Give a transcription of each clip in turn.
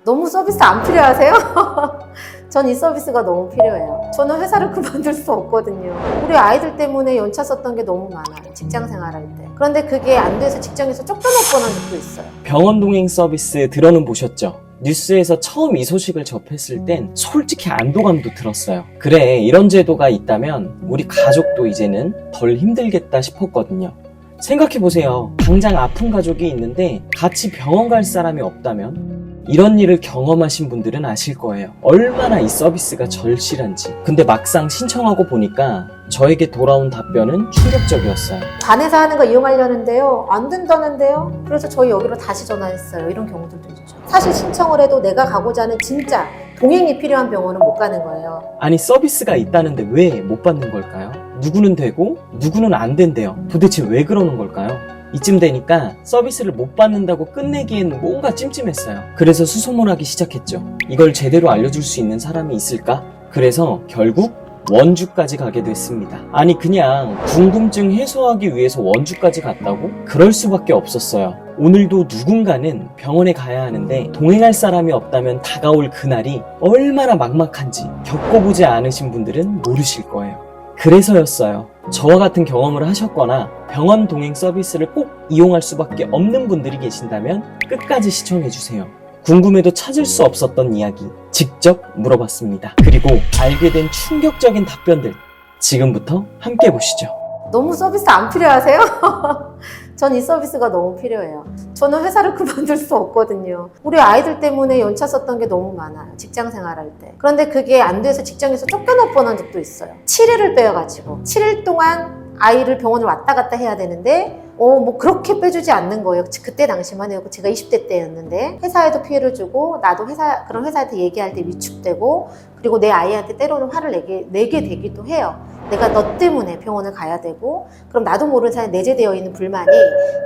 너무 서비스 안 필요하세요? 전 이 서비스가 너무 필요해요. 저는 회사를 그만둘 수 없거든요. 우리 아이들 때문에 연차 썼던 게 너무 많아요. 직장 생활할 때. 그런데 그게 안 돼서 직장에서 쫓겨날 뻔한 적도 있어요. 병원 동행 서비스 들어는 보셨죠? 뉴스에서 처음 이 소식을 접했을 땐 솔직히 안도감도 들었어요. 그래, 이런 제도가 있다면 우리 가족도 이제는 덜 힘들겠다 싶었거든요. 생각해보세요. 당장 아픈 가족이 있는데 같이 병원 갈 사람이 없다면? 이런 일을 경험하신 분들은 아실 거예요. 얼마나 이 서비스가 절실한지. 근데 막상 신청하고 보니까 저에게 돌아온 답변은 충격적이었어요. 관에서 하는 거 이용하려는데요. 안 된다는데요. 그래서 저희 여기로 다시 전화했어요. 이런 경우들도 있죠. 사실 신청을 해도 내가 가고자 하는 진짜 동행이 필요한 병원은 못 가는 거예요. 아니, 서비스가 있다는데 왜 못 받는 걸까요? 누구는 되고 누구는 안 된대요. 도대체 왜 그러는 걸까요? 이쯤 되니까 서비스를 못 받는다고 끝내기엔 뭔가 찜찜했어요. 그래서 수소문하기 시작했죠. 이걸 제대로 알려줄 수 있는 사람이 있을까? 그래서 결국 원주까지 가게 됐습니다. 아니, 그냥 궁금증 해소하기 위해서 원주까지 갔다고? 그럴 수밖에 없었어요. 오늘도 누군가는 병원에 가야 하는데 동행할 사람이 없다면 다가올 그날이 얼마나 막막한지 겪어보지 않으신 분들은 모르실 거예요. 그래서였어요. 저와 같은 경험을 하셨거나 병원 동행 서비스를 꼭 이용할 수밖에 없는 분들이 계신다면 끝까지 시청해주세요. 궁금해도 찾을 수 없었던 이야기 직접 물어봤습니다. 그리고 알게 된 충격적인 답변들 지금부터 함께 보시죠. 너무 서비스 안 필요하세요? 전 이 서비스가 너무 필요해요. 저는 회사를 그만둘 수 없거든요. 우리 아이들 때문에 연차 썼던 게 너무 많아요. 직장 생활할 때. 그런데 그게 안 돼서 직장에서 쫓겨날 뻔한 적도 있어요. 7일을 빼어가지고 7일 동안 아이를 병원을 왔다 갔다 해야 되는데 뭐 그렇게 빼주지 않는 거예요. 그때 당시만 해도 제가 20대 때였는데 회사에도 피해를 주고 나도 그런 회사한테 얘기할 때 위축되고 그리고 내 아이한테 때로는 화를 내게 되기도 해요. 내가 너 때문에 병원을 가야 되고 그럼 나도 모르는 사이에 내재되어 있는 불만이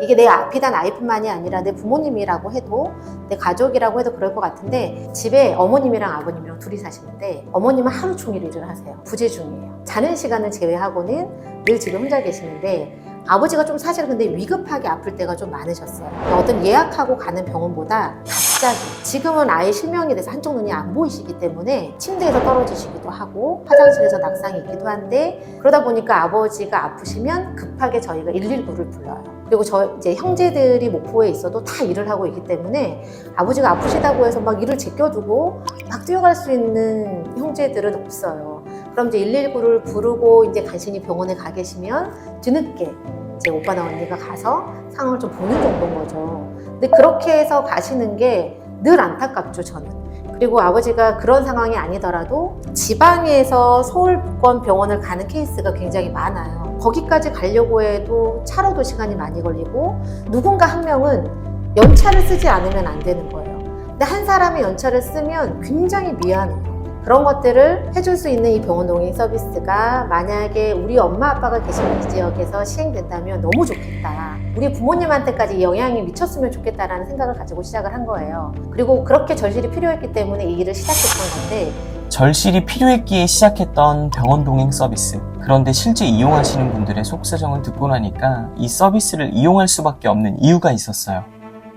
이게 내 비단 아이뿐만이 아니라 내 부모님이라고 해도 내 가족이라고 해도 그럴 것 같은데 집에 어머님이랑 아버님이랑 둘이 사시는데 어머님은 하루 종일 일을 하세요. 부재중이에요. 자는 시간을 제외하고는 늘 집에 혼자 계시는데 아버지가 좀 사실 근데 위급하게 아플 때가 좀 많으셨어요. 어떤 예약하고 가는 병원보다 갑자기 지금은 아예 실명이 돼서 한쪽 눈이 안 보이시기 때문에 침대에서 떨어지시기도 하고 화장실에서 낙상이 있기도 한데 그러다 보니까 아버지가 아프시면 급하게 저희가 119를 불러요. 그리고 이제 형제들이 목포에 있어도 다 일을 하고 있기 때문에 아버지가 아프시다고 해서 막 일을 제껴두고 막 뛰어갈 수 있는 형제들은 없어요. 그럼 이제 119를 부르고 이제 간신히 병원에 가 계시면 뒤늦게 제 오빠나 언니가 가서 상황을 좀 보는 정도인 거죠. 근데 그렇게 해서 가시는 게 늘 안타깝죠, 저는. 그리고 아버지가 그런 상황이 아니더라도 지방에서 서울권 병원을 가는 케이스가 굉장히 많아요. 거기까지 가려고 해도 차로도 시간이 많이 걸리고 누군가 한 명은 연차를 쓰지 않으면 안 되는 거예요. 근데 한 사람이 연차를 쓰면 굉장히 미안해요. 그런 것들을 해줄 수 있는 이 병원 동행 서비스가 만약에 우리 엄마 아빠가 계시는 이 지역에서 시행된다면 너무 좋겠다. 우리 부모님한테까지 영향이 미쳤으면 좋겠다라는 생각을 가지고 시작을 한 거예요. 그리고 그렇게 절실히 필요했기 때문에 이 일을 시작했던 건데 절실히 필요했기에 시작했던 병원 동행 서비스. 그런데 실제 이용하시는 분들의 속사정을 듣고 나니까 이 서비스를 이용할 수밖에 없는 이유가 있었어요.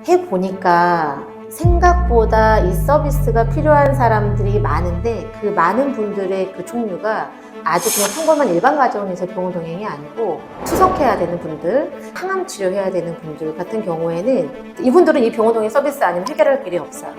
해보니까 생각보다 이 서비스가 필요한 사람들이 많은데 그 많은 분들의 그 종류가 아주 그냥 평범한 일반 가정에서 병원 동행이 아니고 투석해야 되는 분들, 항암 치료해야 되는 분들 같은 경우에는 이분들은 이 병원 동행 서비스 아니면 해결할 길이 없어요.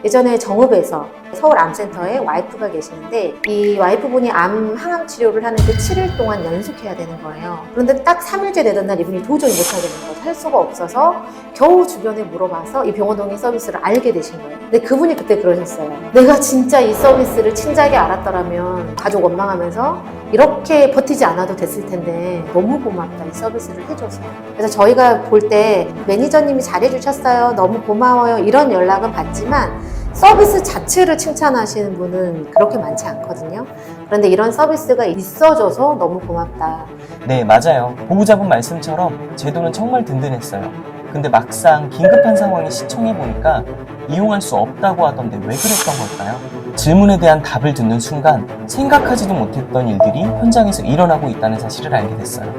예전에 정읍에서 서울 암센터에 와이프가 계시는데 이 와이프분이 항암 치료를 하는데 7일 동안 연속해야 되는 거예요. 그런데 딱 3일째 되던 날 이분이 도저히 못하겠는 거예요. 할 수가 없어서 겨우 주변에 물어봐서 이 병원 동행 서비스를 알게 되신 거예요. 근데 그분이 그때 그러셨어요. 내가 진짜 이 서비스를 진작에 알았더라면 가족 원망하면서 이렇게 버티지 않아도 됐을 텐데 너무 고맙다, 이 서비스를 해줘서. 그래서 저희가 볼 때 매니저님이 잘해주셨어요, 너무 고마워요 이런 연락은 받지만 서비스 자체를 칭찬하시는 분은 그렇게 많지 않거든요. 그런데 이런 서비스가 있어줘서 너무 고맙다. 네, 맞아요. 보호자분 말씀처럼 제도는 정말 든든했어요. 근데 막상 긴급한 상황에 시청해보니까 이용할 수 없다고 하던데 왜 그랬던 걸까요? 질문에 대한 답을 듣는 순간 생각하지도 못했던 일들이 현장에서 일어나고 있다는 사실을 알게 됐어요.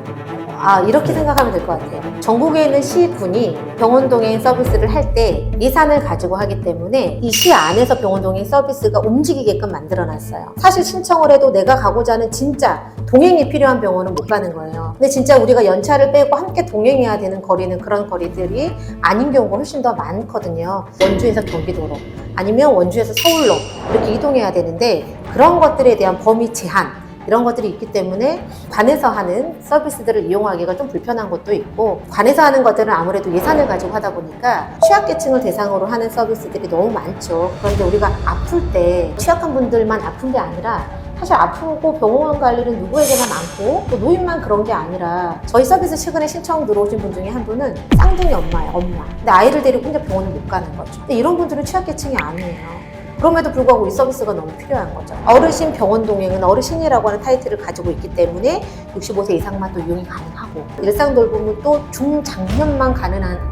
이렇게 생각하면 될 것 같아요. 전국에 있는 시군이 병원 동행 서비스를 할 때 예산을 가지고 하기 때문에 이 시 안에서 병원 동행 서비스가 움직이게끔 만들어놨어요. 사실 신청을 해도 내가 가고자 하는 진짜 동행이 필요한 병원은 못 가는 거예요. 근데 진짜 우리가 연차를 빼고 함께 동행해야 되는 거리는 그런 거리들이 아닌 경우가 훨씬 더 많거든요. 원주에서 경기도로 아니면 원주에서 서울로 이렇게 이동해야 되는데 그런 것들에 대한 범위 제한 이런 것들이 있기 때문에 관에서 하는 서비스들을 이용하기가 좀 불편한 것도 있고, 관에서 하는 것들은 아무래도 예산을 가지고 하다 보니까 취약계층을 대상으로 하는 서비스들이 너무 많죠. 그런데 우리가 아플 때 취약한 분들만 아픈 게 아니라 사실 아프고 병원 갈 일은 누구에게나 많고 또 노인만 그런 게 아니라 저희 서비스 최근에 신청 들어오신 분 중에 한 분은 쌍둥이 엄마예요, 엄마. 근데 아이를 데리고 혼자 병원을 못 가는 거죠. 근데 이런 분들은 취약계층이 아니에요. 그럼에도 불구하고 이 서비스가 너무 필요한 거죠. 어르신 병원 동행은 어르신이라고 하는 타이틀을 가지고 있기 때문에 65세 이상만 또 이용이 가능하고, 일상 돌봄은 또 중장년만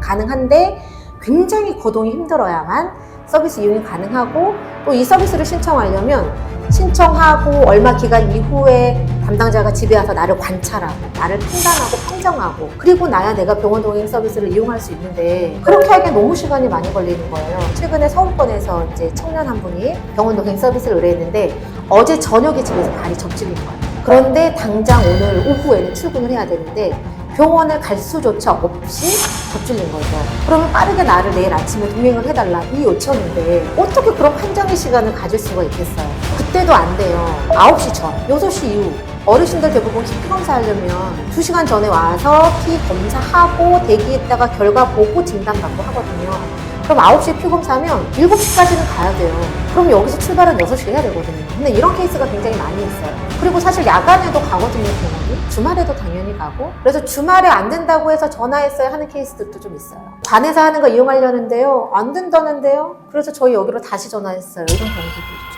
가능한데 굉장히 거동이 힘들어야만 서비스 이용이 가능하고, 또 이 서비스를 신청하려면 신청하고 얼마 기간 이후에 담당자가 집에 와서 나를 관찰하고 나를 판단하고 판정하고 그리고 나야 내가 병원 동행 서비스를 이용할 수 있는데, 그렇게 하기엔 너무 시간이 많이 걸리는 거예요. 최근에 서울권에서 이제 청년 한 분이 병원 동행 서비스를 의뢰했는데 어제 저녁에 집에서 발이 접질린 거예요. 그런데 당장 오늘 오후에는 출근을 해야 되는데 병원을 갈 수조차 없이 접질린 거죠. 그러면 빠르게 나를 내일 아침에 동행을 해달라 이 요청인데 어떻게 그런 판정의 시간을 가질 수가 있겠어요. 그때도 안 돼요. 9시 전, 6시 이후 어르신들 대부분 피 검사 하려면 2시간 전에 와서 피 검사하고 대기했다가 결과 보고 진단받고 하거든요. 그럼 9시에 피 검사하면 7시까지는 가야 돼요. 그럼 여기서 출발은 6시에 해야 되거든요. 근데 이런 케이스가 굉장히 많이 있어요. 그리고 사실 야간에도 가거든요, 병원이. 주말에도 당연히 가고. 그래서 주말에 안 된다고 해서 전화했어야 하는 케이스들도 좀 있어요. 관에서 하는 거 이용하려는데요, 안 된다는데요. 그래서 저희 여기로 다시 전화했어요. 이런 경우도 있죠.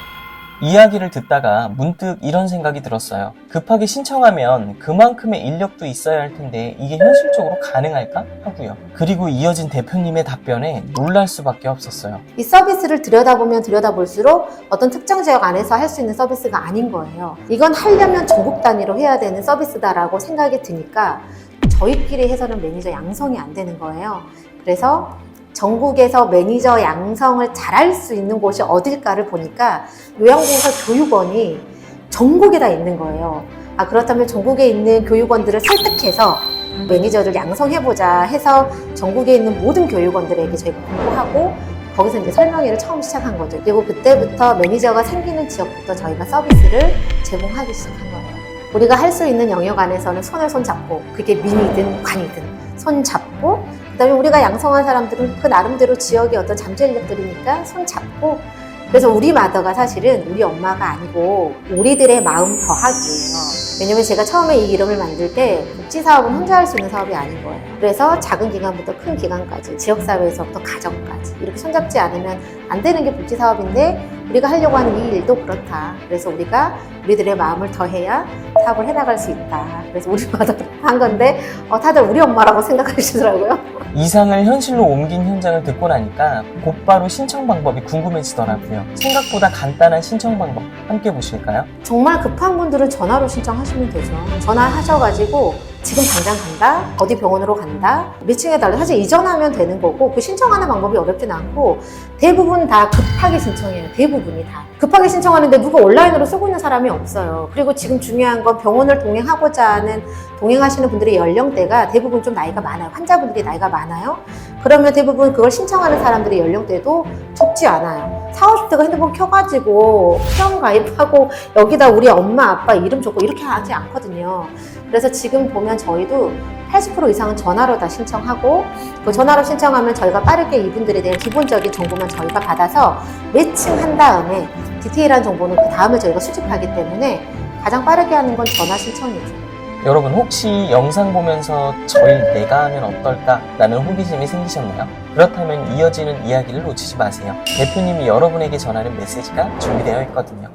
이야기를 듣다가 문득 이런 생각이 들었어요. 급하게 신청하면 그만큼의 인력도 있어야 할 텐데 이게 현실적으로 가능할까? 하고요. 그리고 이어진 대표님의 답변에 놀랄 수밖에 없었어요. 이 서비스를 들여다보면 들여다볼수록 어떤 특정 지역 안에서 할 수 있는 서비스가 아닌 거예요. 이건 하려면 전국 단위로 해야 되는 서비스다라고 생각이 드니까 저희끼리 해서는 매니저 양성이 안 되는 거예요. 그래서 전국에서 매니저 양성을 잘할 수 있는 곳이 어딜까를 보니까 요양봉사 교육원이 전국에 다 있는 거예요. 그렇다면 전국에 있는 교육원들을 설득해서 매니저를 양성해보자 해서 전국에 있는 모든 교육원들에게 저희가 공고하고 거기서 이제 설명회를 처음 시작한 거죠. 그리고 그때부터 매니저가 생기는 지역부터 저희가 서비스를 제공하기 시작한 거예요. 우리가 할 수 있는 영역 안에서는 손을 손잡고, 그게 민이든 관이든 손잡고, 그다음에 우리가 양성한 사람들은 그 나름대로 지역의 어떤 잠재 인력들이니까 손잡고, 그래서 우리 마더가 사실은 우리 엄마가 아니고 우리들의 마음 더하기예요. 왜냐면 제가 처음에 이 이름을 만들 때 복지사업은 혼자 할 수 있는 사업이 아닌 거예요. 그래서 작은 기관부터 큰 기관까지, 지역사회에서부터 가정까지 이렇게 손잡지 않으면 안 되는 게 복지사업인데 우리가 하려고 하는 이 일도 그렇다. 그래서 우리가 우리들의 마음을 더해야 사업을 해나갈 수 있다. 그래서 우리 마더로 한 건데 다들 우리 엄마라고 생각하시더라고요. 이상을 현실로 옮긴 현장을 듣고 나니까 곧바로 신청 방법이 궁금해지더라고요. 생각보다 간단한 신청 방법 함께 보실까요? 정말 급한 분들은 전화로 신청하시면 되죠. 전화하셔가지고 지금 당장 간다? 어디 병원으로 간다? 매칭해달라. 사실 이전하면 되는 거고, 그 신청하는 방법이 어렵진 않고 대부분 다 급하게 신청해요. 대부분이 다. 급하게 신청하는데 누가 온라인으로 쓰고 있는 사람이 없어요. 그리고 지금 중요한 건 병원을 동행하고자 하는, 동행하시는 분들의 연령대가 대부분 좀 나이가 많아요. 환자분들이 나이가 많아요. 그러면 대부분 그걸 신청하는 사람들의 연령대도 적지 않아요. 40, 50대가 핸드폰 켜가지고 회원 가입하고 여기다 우리 엄마 아빠 이름 적고 이렇게 하지 않거든요. 그래서 지금 보면 저희도 80% 이상은 전화로 다 신청하고, 그 전화로 신청하면 저희가 빠르게 이분들에 대한 기본적인 정보만 저희가 받아서 매칭한 다음에 디테일한 정보는 그 다음에 저희가 수집하기 때문에 가장 빠르게 하는 건 전화 신청이죠. 여러분 혹시 영상 보면서 저일 내가 하면 어떨까? 라는 호기심이 생기셨나요? 그렇다면 이어지는 이야기를 놓치지 마세요. 대표님이 여러분에게 전하는 메시지가 준비되어 있거든요.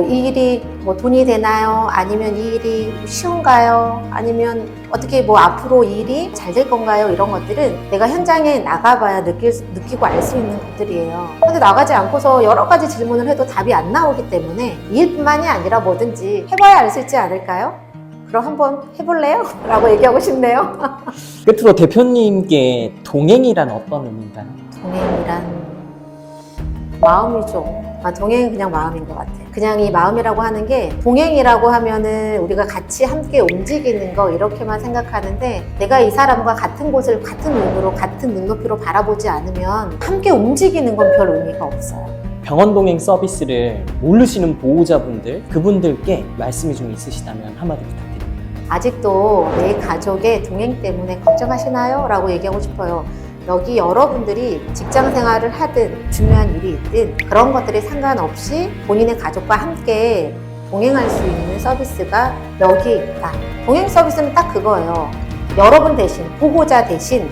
이 일이 돈이 되나요? 아니면 이 일이 쉬운가요? 아니면 어떻게 앞으로 이 일이 잘 될 건가요? 이런 것들은 내가 현장에 나가봐야 느끼고 알 수 있는 것들이에요. 근데 나가지 않고서 여러 가지 질문을 해도 답이 안 나오기 때문에 이 일뿐만이 아니라 뭐든지 해봐야 알 수 있지 않을까요? 그럼 한번 해볼래요? 라고 얘기하고 싶네요. 끝으로 대표님께 동행이란 어떤 의미인가요? 동행이란 마음이죠. 동행은 그냥 마음인 것 같아요. 그냥 이 마음이라고 하는 게 동행이라고 하면은 우리가 같이 함께 움직이는 거 이렇게만 생각하는데 내가 이 사람과 같은 곳을 같은 눈으로 같은 눈높이로 바라보지 않으면 함께 움직이는 건 별 의미가 없어요. 병원 동행 서비스를 모르시는 보호자분들, 그분들께 말씀이 좀 있으시다면 한마디 부탁드립니다. 아직도 내 가족의 동행 때문에 걱정하시나요? 라고 얘기하고 싶어요. 여기 여러분들이 직장 생활을 하든 중요한 일이 있든 그런 것들이 상관없이 본인의 가족과 함께 동행할 수 있는 서비스가 여기 있다. 동행 서비스는 딱 그거예요. 여러분 대신, 보호자 대신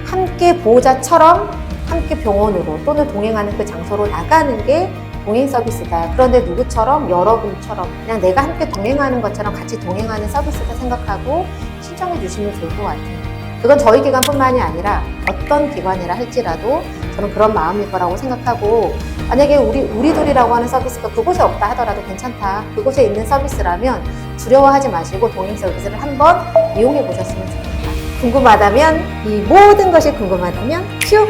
함께 보호자처럼 함께 병원으로 또는 동행하는 그 장소로 나가는 게 동행 서비스다. 그런데 누구처럼? 여러분처럼 그냥 내가 함께 동행하는 것처럼 같이 동행하는 서비스다 생각하고 신청해 주시면 좋을 것 같아요. 그건 저희 기관뿐만이 아니라 어떤 기관이라 할지라도 저는 그런 마음일 거라고 생각하고 만약에 우리 둘이라고 하는 서비스가 그곳에 없다 하더라도 괜찮다. 그곳에 있는 서비스라면 두려워하지 마시고 동행 서비스를 한번 이용해 보셨으면 좋겠다. 궁금하다면 이 모든 것이 궁금하다면 큐!